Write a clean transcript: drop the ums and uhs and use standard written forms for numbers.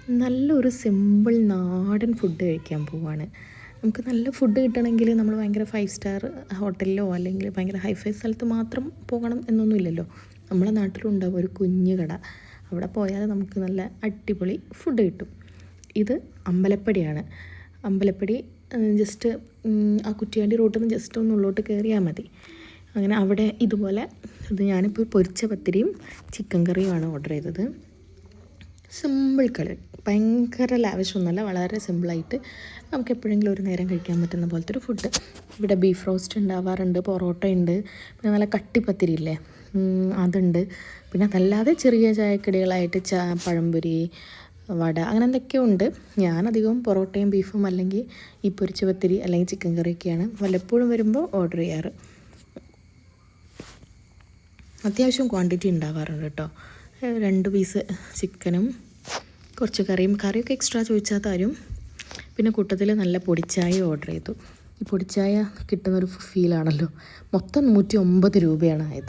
നല്ലൊരു സിമ്പിൾ നാടൻ ഫുഡ് കഴിക്കാൻ പോവാണ്. നമുക്ക് നല്ല ഫുഡ് കിട്ടണമെങ്കിൽ നമ്മൾ ഭയങ്കര 5 സ്റ്റാർ ഹോട്ടലിലോ അല്ലെങ്കിൽ ഭയങ്കര ഹൈഫൈ സ്ഥലത്ത് മാത്രം പോകണം എന്നൊന്നുമില്ലല്ലോ. നമ്മളെ നാട്ടിലുണ്ടാവും ഒരു കുഞ്ഞു കട. അവിടെ പോയാൽ നമുക്ക് നല്ല അടിപൊളി ഫുഡ് കിട്ടും. ഇത് അമ്പലപ്പടിയാണ്. അമ്പലപ്പടി ജസ്റ്റ് ആ കുറ്റിയാണ്ടി റൂട്ടിൽ നിന്ന് ജസ്റ്റ് ഒന്ന് ഉള്ളോട്ട് കയറിയാൽ മതി. അങ്ങനെ അവിടെ ഇതുപോലെ ഇത് ഞാനിപ്പോൾ പൊരിച്ച പത്തിരിയും ചിക്കൻ കറിയുമാണ് ഓർഡർ ചെയ്തത്. സിമ്പിൾ കളി, ഭയങ്കര ലാവിഷൊന്നുമല്ല, വളരെ സിമ്പിളായിട്ട് നമുക്ക് എപ്പോഴെങ്കിലും ഒരു നേരം കഴിക്കാൻ പറ്റുന്ന പോലത്തെ ഒരു ഫുഡ്. ഇവിടെ ബീഫ് റോസ്റ്റ് ഉണ്ടാവാറുണ്ട്, പൊറോട്ട ഉണ്ട്, പിന്നെ നല്ല കട്ടിപ്പത്തിരി ഇല്ലേ അതുണ്ട്, പിന്നെ അതല്ലാതെ ചെറിയ ചായക്കടികളായിട്ട് പഴംപൊരി, വട, അങ്ങനെ എന്തൊക്കെയോ ഉണ്ട്. ഞാനധികവും പൊറോട്ടയും ബീഫും അല്ലെങ്കിൽ ഈ പൊരിച്ച പത്തിരി അല്ലെങ്കിൽ ചിക്കൻ കറിയൊക്കെയാണ് വല്ലപ്പോഴും വരുമ്പോൾ ഓർഡർ ചെയ്യാറ്. അത്യാവശ്യം ക്വാണ്ടിറ്റി ഉണ്ടാവാറുണ്ട് കേട്ടോ. 2 പീസ് ചിക്കനും കുറച്ച് കറിയൊക്കെ എക്സ്ട്രാ ചോദിച്ചാൽ തരും. പിന്നെ കൂട്ടത്തിൽ നല്ല പൊടിച്ചായ ഓർഡർ ചെയ്തു. ഈ പൊടിച്ചായ കിട്ടുന്നൊരു ഫീലാണല്ലോ. മൊത്തം 109 രൂപയാണ് ആയത്.